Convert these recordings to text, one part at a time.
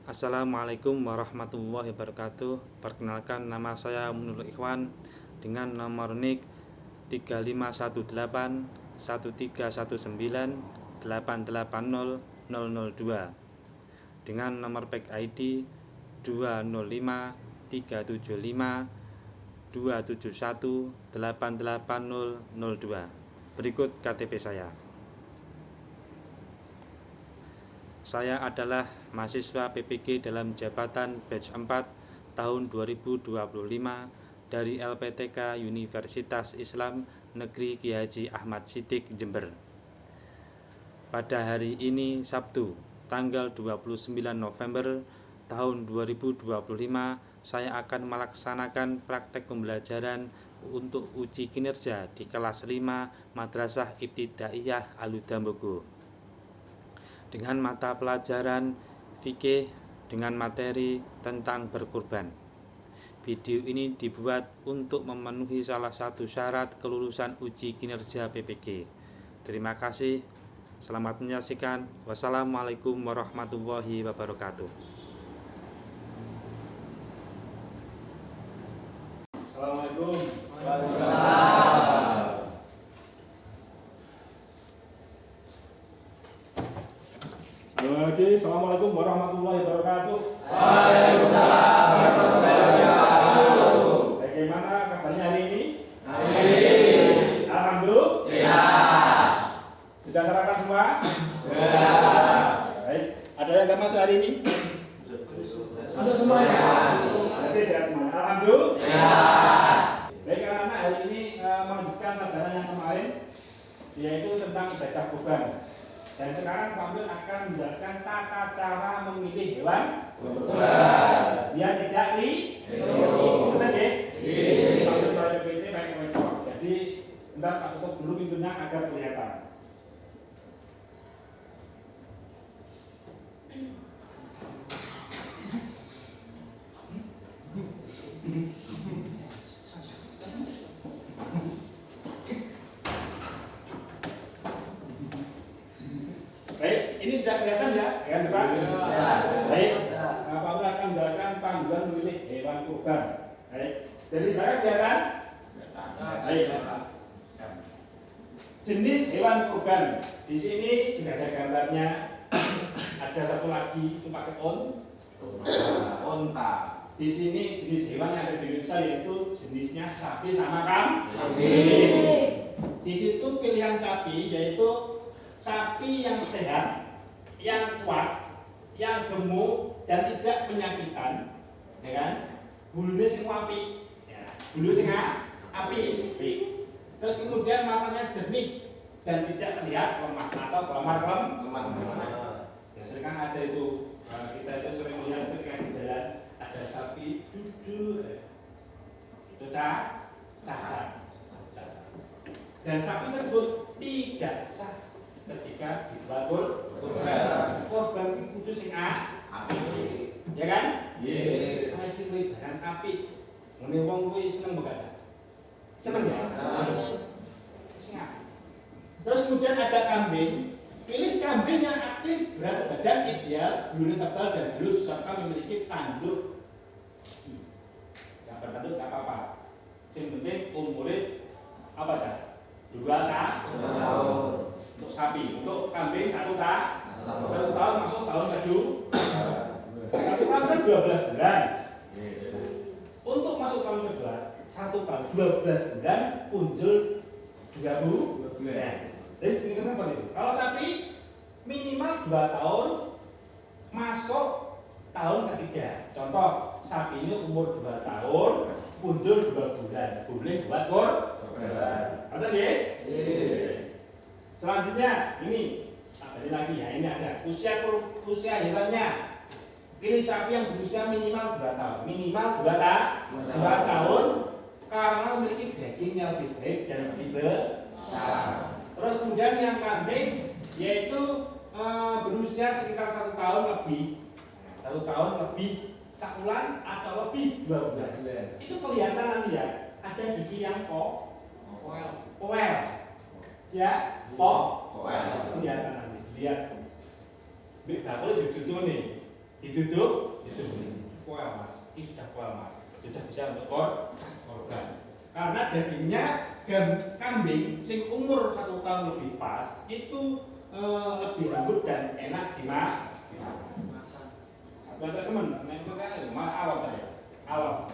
Assalamualaikum warahmatullahi wabarakatuh. Perkenalkan, nama saya Munur Ikhwan dengan nomor NIK 3518 1319 880002 dengan nomor PEK ID 205 375 271 88002. Berikut KTP saya. Saya adalah mahasiswa PPG dalam jabatan batch 4 tahun 2025 dari LPTK Universitas Islam Negeri Kiai Haji Ahmad Siddiq Jember. Pada hari ini Sabtu, tanggal 29 November tahun 2025, saya akan melaksanakan praktek pembelajaran untuk uji kinerja di kelas 5 Madrasah Ibtidaiyah Al-Huda Mbogo dengan mata pelajaran fikih dengan materi tentang berkurban. Video ini dibuat untuk memenuhi salah satu syarat kelulusan uji kinerja PPG. Terima kasih. Selamat menyaksikan. Wassalamualaikum warahmatullahi wabarakatuh. Assalamualaikum. Lagi, Assalamualaikum warahmatullahi wabarakatuh. Waalaikumsalam warahmatullahi wabarakatuh. Bagaimana kabarnya hari ini? Baik. Alhamdulillah. Ya. Sudah sarapan semua? Ya. Baik. Ada yang nggak masuk hari ini? Masuk semuanya. Berarti sehat semuanya. Alhamdulillah. Ya. Baik, karena hari ini melanjutkan pelajaran yang kemarin, yaitu tentang ibadah kurban. Dan sekarang Pak Nur akan menjelaskan tata cara memilih hewan Kurban. biar tidak Betul. betul ya? Iya. Pak Nur pakai PT pakai webcam. Jadi ntar Pak tutup dulu pintunya agar kelihatan. Baik, ini sudah kelihatan ya, kan Pak? Ya. Baik, Pak Nur akan menjelaskan panduan memilih hewan kurban. Baik, dari belakang kelihatan? Baik. Jenis hewan kurban. Di sini sudah ada gambarnya. Ada satu lagi itu pakai Unta. Di sini jenis hewan yang ada di Indonesia yaitu jenisnya sapi sama kambing. Di situ pilihan sapi yaitu sapi yang sehat, yang kuat, yang gemuk dan tidak penyakitan, ya kan? Bulunya sing api, ya. Bulu sing api. Terus kemudian matanya jernih dan tidak terlihat lemah atau kelemar-kelemar. Ya, sering kan ada itu kita itu sering melihat ketika di jalan ada sapi duduk, itu cacat. Dan sapi tersebut tidak sah ketika dibuat Kurban. korban itu sing Api. ya kan? Iya. Nah, itu barang api. Mene wong kuwi seneng begadang. Seneng ya? Sing api. Terus kemudian ada kambing. Pilih kambing yang aktif, berat badan ideal, bulunya tebal dan halus serta memiliki tanduk. Yang bertanduk tak apa-apa. Yang penting umurnya apa dah? 2 tahun. Untuk sapi, untuk kambing 1 tahun masuk tahun kedua. 1 tahun kan 12 bulan. Untuk masuk tahun kedua, 1 tahun 12 bulan punjul 2 bulan. Jadi ini kenapa itu? Kalau sapi minimal 2 tahun masuk tahun ketiga. Contoh, sapi ini umur 2 tahun punjul 2 bulan. Boleh buat kurban. Ada ya? Selanjutnya ini lagi ya, ini ada usia hewannya. Pilih sapi yang berusia minimal 2 tahun. Minimal 2 tahun karena memiliki daging yang lebih baik dan lebih besar. Terus kemudian yang kambing yaitu berusia sekitar 1 tahun lebih. 1 tahun lebih sakulan atau lebih 2 bulan. Itu kelihatan nanti ya, ada gigi yang poel. Ya, kelihatan nanti. Lihat. Bakul ditutup nih. Diduduk, kual mas, ini sudah kual mas, sudah bisa untuk korban. Karena dagingnya kambing sing umur 1 tahun lebih pas itu lebih lembut dan enak dimakan. Ada teman, awal saya, awal.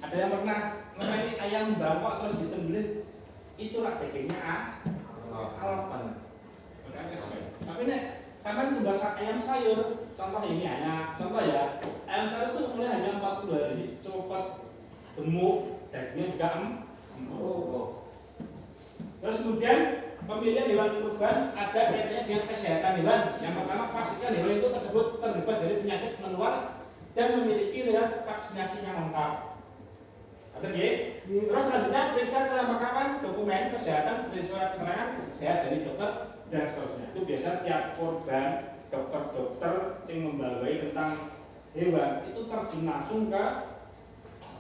Ada yang pernah ngemeni ayam bangkok terus disembelih, itulah dagingnya awal banget. Tapi nek sampai tumbas ayam sayur, contoh ini hanya contoh ya, ayam sayur itu mulai hanya 40 hari, cepat gemuk, dagingnya juga empuk. Terus kemudian pemilihan hewan kurban ada kaitannya dengan kesehatan hewan. Yang pertama pastikan hewan itu tersebut terbebas dari penyakit menular dan memiliki riwayat vaksinasinya lengkap. Ada ya? Terus selanjutnya periksa kelengkapan dokumen kesehatan seperti surat keterangan sehat dari dokter dan seterusnya. Itu biasa tiap korban dokter-dokter yang membawahi tentang hewan itu terjun langsung ke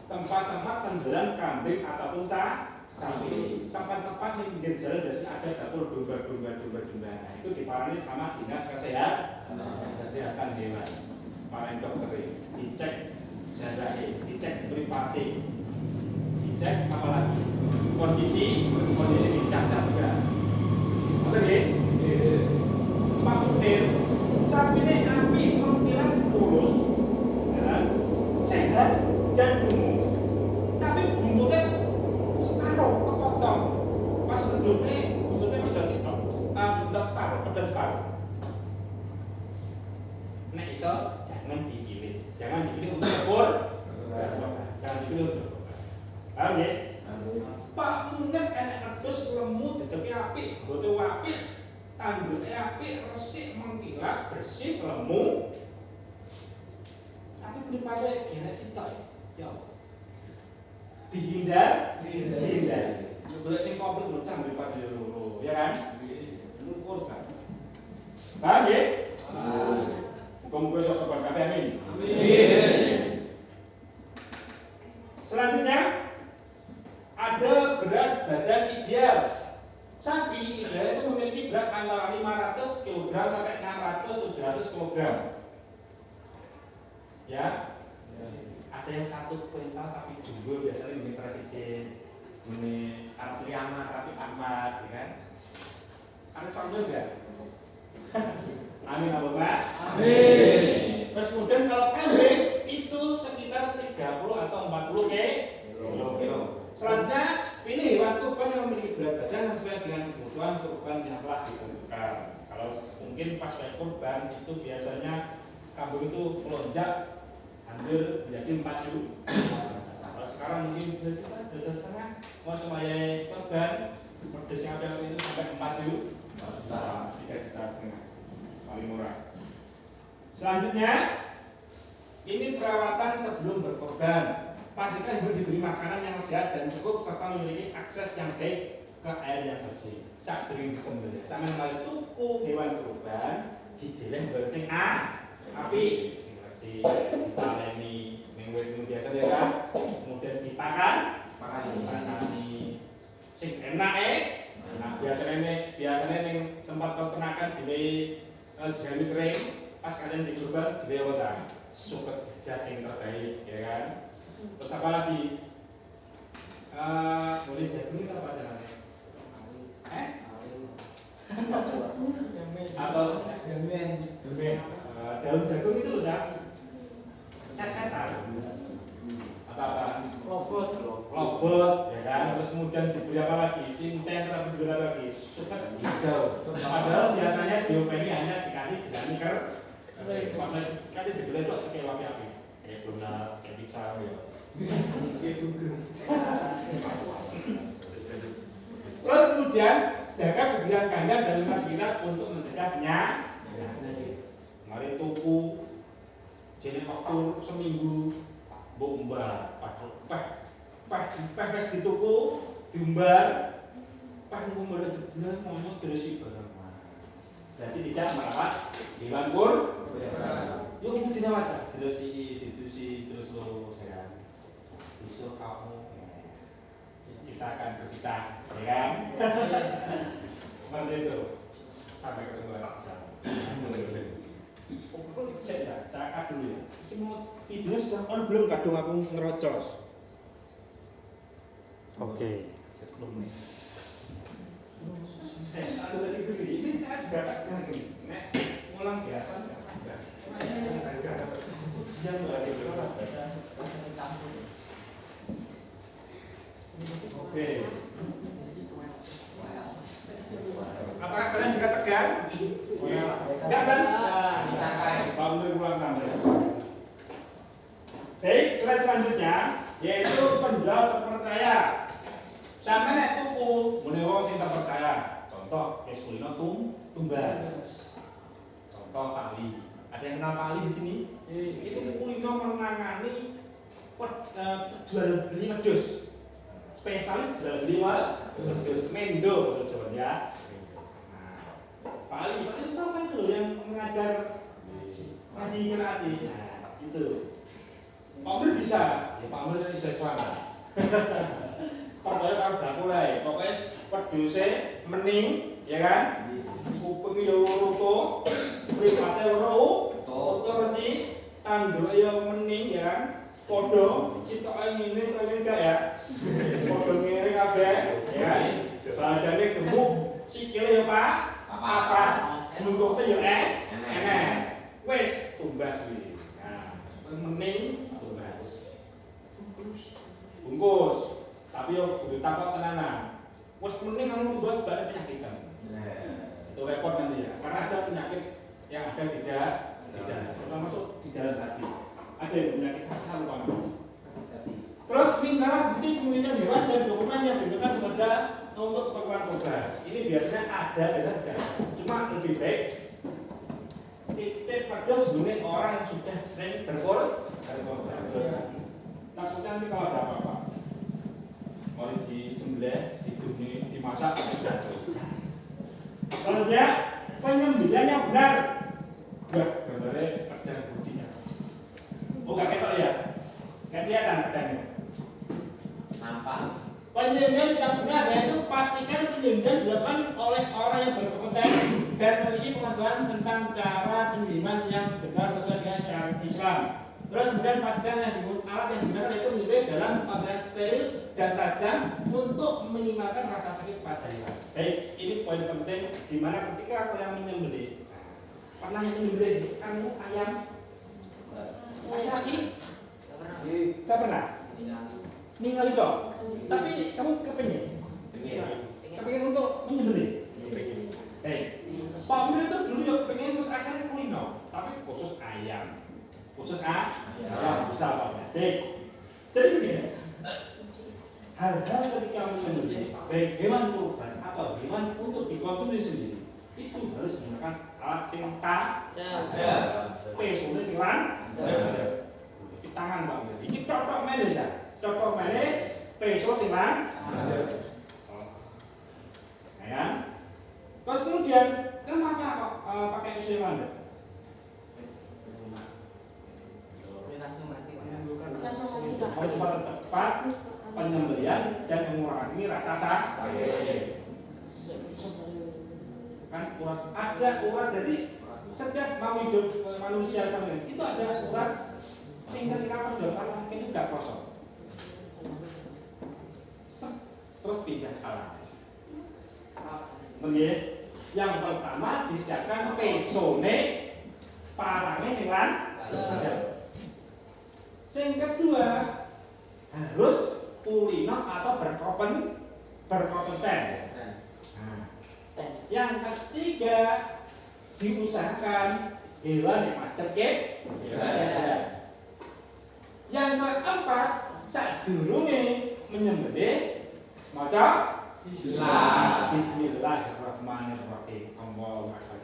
tempat-tempat penjualan kambing ataupun sapi. Tempat-tempat yang pinggir jalan biasanya ada dapur domba. Nah, itu diparani sama dinas kesehatan hewan. Para dokter dicek darahnya, dicek mripate, dicek apa lagi kondisi dicacat juga. Oke nggih? Pak Munir, sapine api mengkilat mulus, ya, sehat dan gemuk. Tapi buntutnya separuh kepotong. Pas buntutnya pedot cetok. Pedot separuh. Nek iso jangan dipilih untuk korban. Jangan dipilih untuk korban. Paham ya? Pak Munir enek wedhus lemu dedepi apik, boten apik, tandhuke apik, resik mengkilat, bersih, lemu. Tapi mripate gene sitok ya. Dihindar. Ya golek sing komplit bocah mripate loro, ya kan? Itu korban. Paham ya? Muga-muga iso sopan kabeh amin. Selanjutnya ada berat badan ideal. Sapi ideal itu memiliki berat antara 500 kg sampai 600-700 kg. Ya. Ada yang 1 kuintal sapi jumbo biasanya ini presiden, ini Arab Ahmad, ya kan? Ada contoh enggak? Amin Allahumma. Amin. Terus kemudian kalau kambing itu sekitar 30 atau 40 kilo. Selanjutnya pilih hewan kurban yang memiliki berat badan sesuai dengan kebutuhan kurban yang telah ditentukan. Kalau mungkin pas kurban itu biasanya kambing itu melonjak hampir menjadi 4 juta. Kalau sekarang mungkin 2 juta, 2,5 juta. Mau supaya kurban pedes yang ada itu sampai 4 juta, 3,5 juta paling murah. Selanjutnya ini perawatan sebelum berkorban. Pastikan ibu diberi makanan yang sehat dan cukup serta memiliki akses yang baik ke air yang bersih. Saat beri disembelih, sampai kali tuku hewan kurban dideleh bonceng api, bersih, ditaleni, minggu biasa ya kan. Kemudian dipakani, sing enak Nah biasanya yang tempat peternakan di jerami kering, pas kalian di kurban di apa suket jas yang terbaik, ya kan? Terus apa lagi? Boleh jagung itu apa caranya? Atau daun jagung itu loh, Cak. Sesetan. Apa? Lobot, ya kan? Terus kemudian diberi apa lagi? Tinten atau diberi apa lagi? Suket hijau. Padahal biasanya diopeni hanya dikasih jerami kering. Kan diberi itu kayak api-api. Kayak donat, kayak pizza, ya. Terus kemudian jaga kebersihan kandang dan lingkungan sekitar untuk mencegah penyakit. Mari tuku jadi waktu seminggu bomba, peh di tuku diumbar, ngumbar sebulan ngomong terus barang. Berarti tidak merawat hewan kurban. Yuk mungkin aja terus lo sehat. Besok kamu kita akan berpisah, ya kan? Seperti itu. Sampai ketemu lagi di sana. saya cut dulu ya. Ini mau videonya sudah on belum? Kadung aku ngerocos. Oke. Sebelum nih. Saya ada lagi begini. Ini saya juga kadang gini. Nek ngulang biasa nggak ada. Ini ada ujian nggak ada. Oke. Apakah kalian juga tegang? Enggak kan? Alhamdulillah kurang sampai. Baik, slide selanjutnya yaitu penjual terpercaya. Sampai nek tuku mune wong sing terpercaya. Contoh, wis kulino tumbas. Contoh Pak Ali. Ada yang kenal Pak Ali di sini? Itu kulino menangani jual beli wedhus. Spesialis jual beli wedhus mendo Jawa ya. Pak Ali Mustafa itu loh yang mengajar ngaji qiraat. Nah, itu. Pak Amir bisa, ya Pak Amir bisa suara. Padahal kalau udah mulai, pokoknya wedhuse mening, ya kan? Kuping yo roto, mripate roto resi, tandur yo mening ya kan? Podo, citoke ngene saya enggak ya. Podo ngene kabeh, ya kan? Badane gemuk, sikile yo Pak. Apa? Lungguhnya ya enak. Wes tumbas kuwi. Nah, mening tumbas. Bungkus. Tapi yo kudu takok tenanan. Wes mening kamu tumbas balik penyakitan. Itu repot nanti ya. Karena ada penyakit yang ada tidak, termasuk di dalam hati. Ada yang penyakit hati lupa. Terus mintalah bukti pemilihan hewan dan dokumen yang diberikan kepada untuk keperluan korban. Ini biasanya ada, cuma lebih baik titip wedhus gune orang yang sudah sering berkorban. Takutnya nanti kalau ada apa-apa, mau disembelih, diduni, dimasak, selanjutnya penyembelihan yang benar. Wah, gambarnya pedang bodinya. Oh, gak ketok ya? Gak kelihatan pedangnya. Nampak. Penyembelihan yang benar yaitu pastikan penyembelihan dilakukan oleh orang yang berkompeten dan memiliki pengetahuan tentang cara penyembelihan yang benar sesuai dengan syariat Islam. Terus kemudian pastikan alat yang digunakan itu menyembelih dalam pakaian steril dan tajam untuk meminimalkan rasa sakit pada hewan. Baik, ini poin penting di mana ketika kalian menyembelih, pernah yang menyembelih kamu ayam? Laki? Tidak pernah. Ningali dong. Tapi kamu kepengen? Kepengen untuk menyembelih? Hei, Pak Amir itu dulu ya pengen terus akhirnya kulino, tapi khusus ayam. Khusus ayam bisa Pak. Hei, jadi begini. Hal-hal ketika menyembelih, baik hewan kurban atau hewan untuk dikonsumsi sendiri, itu harus menggunakan alat sing tajam. Pesone sing di tangan Pak Amir. Ini cocok mene ya. Cocok mene peso sing ya. Terus kemudian kenapa kok pakai pisau yang landep? Harus cepat penyembelihan dan mengurangi rasa sakit. Kan urat ada urat, jadi setiap mau hidup manusia sampai itu ada urat sehingga ketika sudah rasa sakit itu tidak kosong. Terus pindah alat. Yang pertama disiapkan pesone parangnya sing landep. Sing kedua harus kulino atau berkompeten. Nah, yang ketiga diusahakan hewan yang madhep Yang keempat sadurunge menyembelih maca Bismillahirrahmanirrahim. Allahu akbar.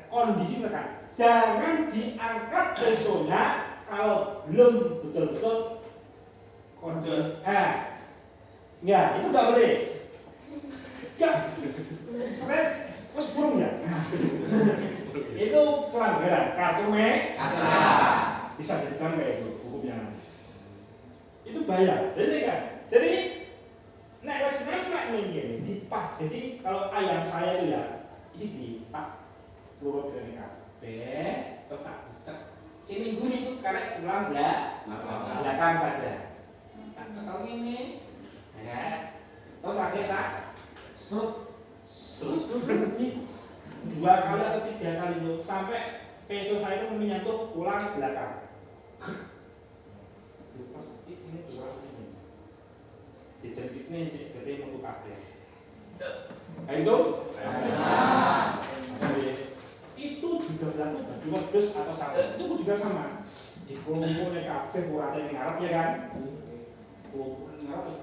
Kondisi tekan. Jangan diangkat pesonya kalau belum betul-betul kondisi. Ya, itu nggak boleh. Enggak. Wes burung ya. Itu pelanggaran kartu merah. Bisa dibilang kayak itu hukumnya. Itu bahaya. Jadi kan. Jadi nek wis naik ning ngene dipas. Jadi kalau ayam saya itu ya, ini dipak loro kene kabeh terus tak cek. Si minggu itu karek tulang belakang saja. Tak cekel ngene. Ya. Terus akhirnya tak serut ini 2 kali atau 3 kali itu sampai peso saya itu menyentuh tulang belakang. Pasti ini tulang ini. Dijepitnya cek gede metu kabeh. Itu? Itu juga berlaku bagi wedhus atau sapi. Itu juga sama. Dikumpulne kabeh urate ning ngarep ya kan? Kumpul ning ngarep.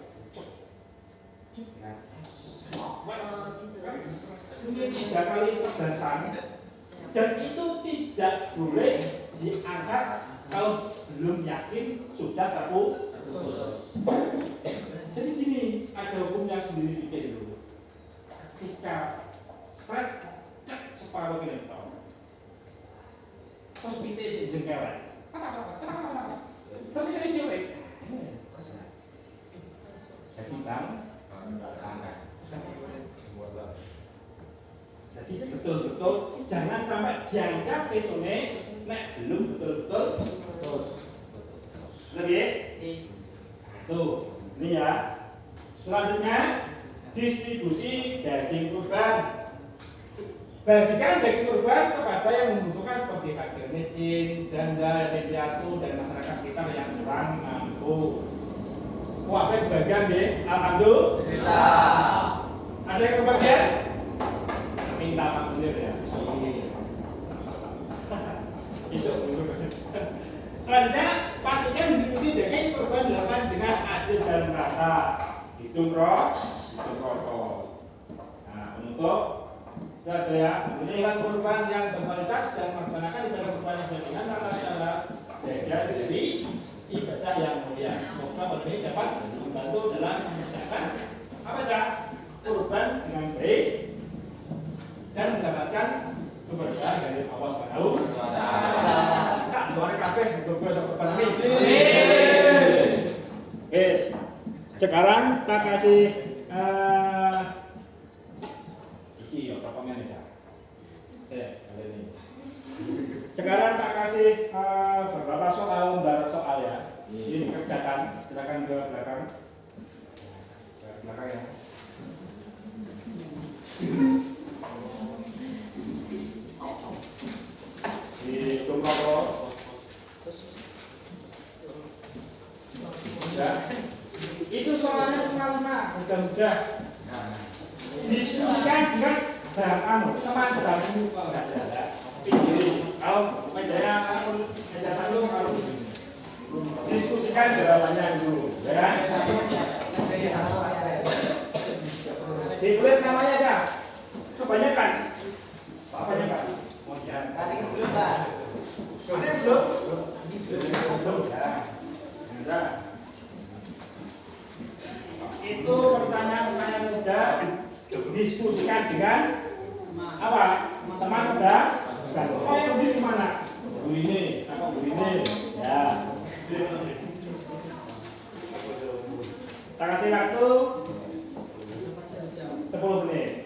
Ini 3 kali pegasan dan itu tidak boleh diangkat kalau belum yakin sudah terputus. Jadi gini, ada hukumnya sendiri pikir dulu. Ketika saya cek separuh ini terus pitik jengkelek, terus ini cewek, jadi bang, jadi betul-betul jangan sampai dianggap pesone nek belum betul-betul lebih. Tuh, ini ya. Selanjutnya distribusi daging kurban. Bagikan daging kurban kepada yang membutuhkan seperti fakir miskin, janda, yatim piatu, dan masyarakat sekitar yang kurang mampu. Wah, apa bagian deh? Alhamdulillah. Ada yang kebagian? Minta makmur ya. Besok. Selanjutnya pastikan distribusi daging kurban dilakukan dengan adil dan merata. Hitung rokok. Nah, penutup ada ya, menilai kurban yang berkualitas dan melaksanakan ibadah kurban yang dengan cara jaga dari ibadah yang mulia. Semoga ini dapat membantu dalam mengerjakan apa aja kurban dengan baik dan mendapatkan keberkahan dari Allah Subhanahu wa taala. Tak doakan kabeh muga-muga iso kurban amin. Wes. Sekarang tak kasih iki ya proponen aja. Kali ini. Sekarang tak kasih beberapa soal, lembar soal ya. Ini dikerjakan, silakan ke belakang. Ke belakang ya. Hitung rokok. Ya. Itu soalnya cuma 5, mudah-mudah. Diskusikan dengan teman kamu kalau nggak ada. Kalau mejanya meja satu kalau diskusikan jawabannya dulu, ya. Ditulis namanya aja. Kebanyakan. Kebanyakan. Tadi belum, Pak. Sudah belum? Belum. Ya. Itu pertanyaan mudah diskusikan dengan apa? Teman sudah. Oh yang di mana? Ini, apa ini? Ya. Kita kasih waktu 10 menit.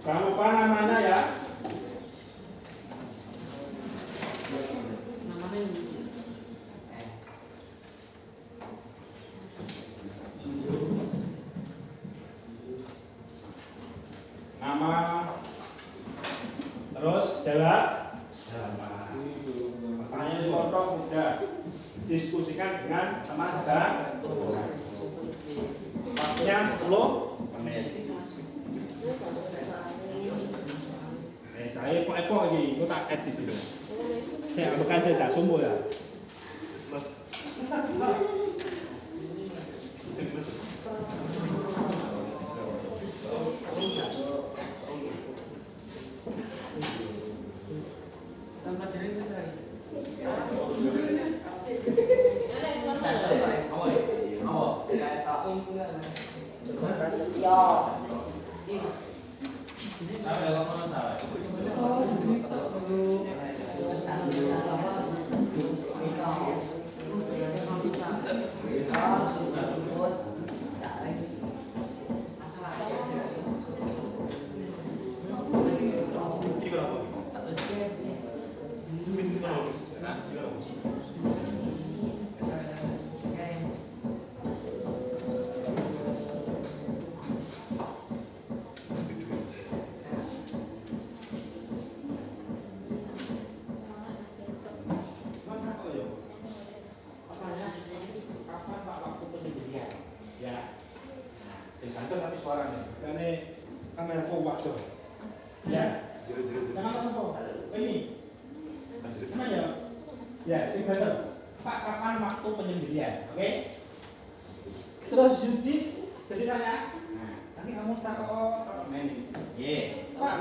Jangan lupa namanya ya. Nama, terus jawab. Pertanyaan pokok mudah. Diskusikan dengan teman sedang. Waktunya 10 menit. Saya epok lagi, itu tak edit itu. Saya bukan cerita sumber ya. kapan waktu penyembelihan. Oke? Terus Yudit jadi tanya, nah, nanti kamu takut main ini. Pak,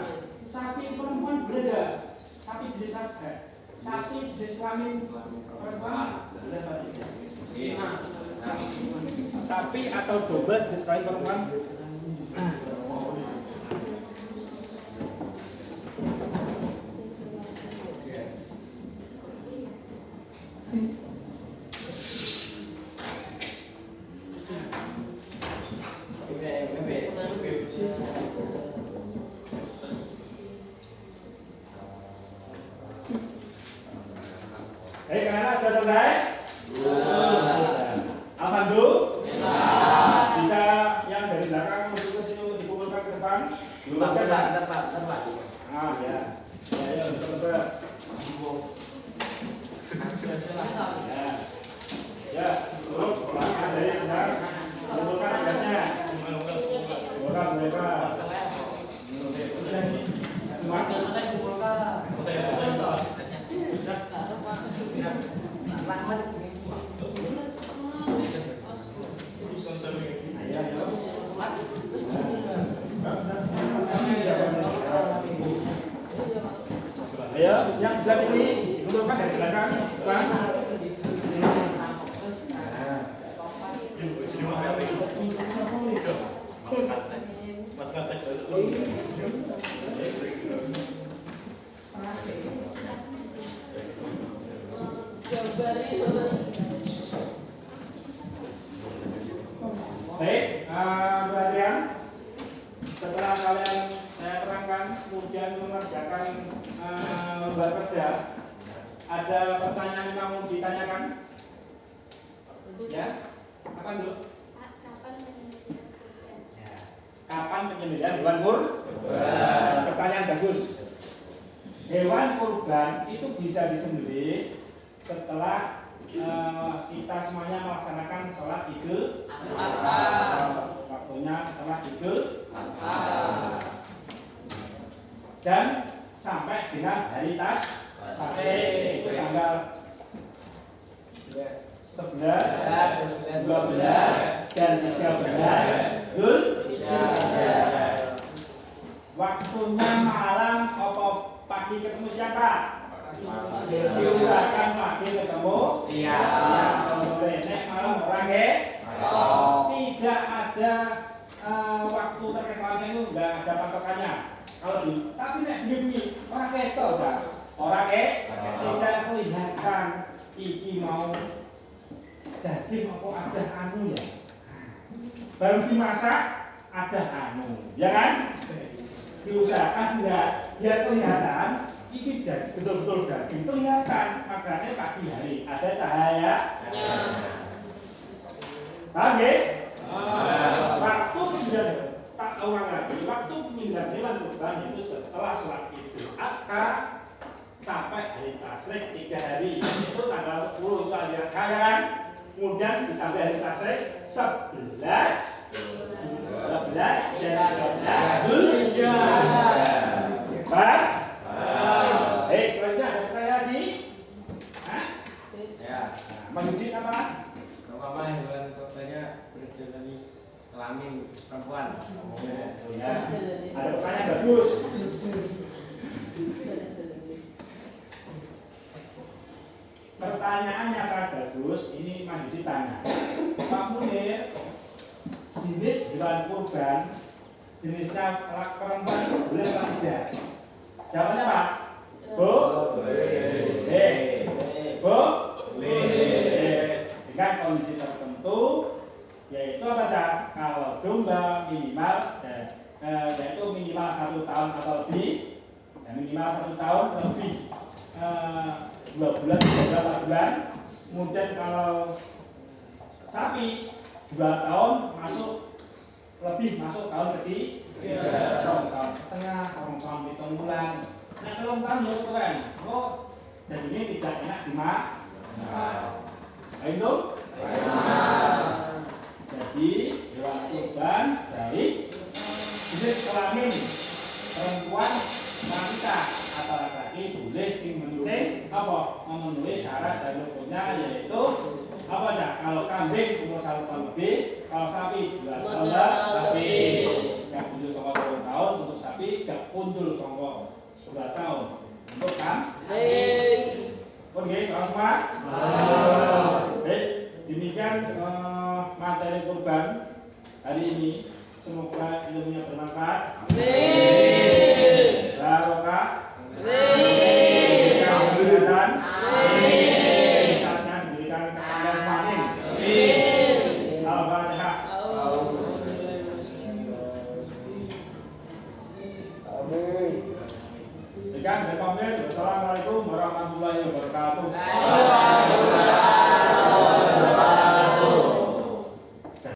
sapi perempuan boleh nggak? Sapi jenis apa? Sapi jenis kelamin perempuan boleh apa tidak? Sapi atau domba jenis kelamin perempuan? Karena sudah selesai? Alhamdulillah. Bisa yang dari belakang menuju ke sini untuk dikumpulkan ke depan. Dapat. Ah ya. Ya, betul. Ya, terus belakang dari benar. Kumpulkan tugasnya. Kumpulkan mereka. Semua. Ayo, yang sebelah sini dikumpulkan dari belakang. Baik, perhatian. Setelah kalian saya terangkan, kemudian mengerjakan lembar kerja, ada pertanyaan yang mau ditanyakan? Ya, apa dulu? Kapan penyembelihan hewan kurban? Pertanyaan bagus. Hewan kurban itu bisa disembelih setelah kita semuanya melaksanakan sholat Idul Adha. Waktunya setelah Idul Adha. Dan sampai dengan hari Tasrik itu tanggal 11, 12, dan 13 Dzulhijjah. Waktunya malam apa pagi ketemu siapa? Diusahakan pagi ketemu siang. Sore nek malam orang tidak ada waktu terkenalnya itu enggak ada patokannya. Kalau di tapi nek bunyi orang ketok dah. Orang tidak kelihatan iki mau daging apa ada anu ya. Baru dimasak ada anu, ya kan? Diusahakan tidak biar kelihatan ini betul-betul daging kelihatan, makanya pagi hari ada cahaya. Paham ya? Waktu penyembelihan tak ulang lagi. Waktu penyembelihan hewan kurban itu setelah sholat Idul Adha sampai hari Tasrik 3 hari. Itu tanggal 10 itu hari Adha ya kan? Kemudian ditambah hari Tasrik 11, 12, dan 13 Dzulhijjah. Paham? Selanjutnya ada pertanyaan lagi? Hah? Ya. Mas Yudit apa? Apa hewan kurbannya berjenis kelamin perempuan? Ya. Ada pertanyaan bagus. Pertanyaannya sangat bagus. Ini Mas Yudit tanya. Pak Munir, jenis hewan kurban jenisnya perempuan boleh atau tidak? Jawabannya Pak? Boleh. Dengan kondisi tertentu, yaitu apa Cak? Kalau domba minimal yaitu minimal 1 tahun atau lebih, dan minimal 1 tahun lebih 2 bulan hingga 4 bulan. Kemudian kalau sapi 2 tahun lebih masuk tahun ketiga, tahun tengah, tahun 7 bulan. Nah, kalau tahun ya keren, kok jadinya tidak enak dimakan. Itu? Jadi hewan kurban dari jenis kelamin perempuan, wanita atau laki-laki boleh sing penting apa? memenuhi syarat dan rukunnya, yaitu apa ya? Kalau kambing umur 1 tahun lebih, kalau sapi 2 tahun lebih. Gak punjul songkok 2 tahun untuk sapi, gak punjul songkok 2 tahun untuk kambing. Oke, kalau semua? Baik, demikian materi kurban hari ini. Semoga ilmunya bermanfaat. Barokah. Diberikan kesehatan. Diberikan kesabaran panen. Al-Fatihah. Demikian, saya pamit. Wassalamualaikum warahmatullahi wabarakatuh.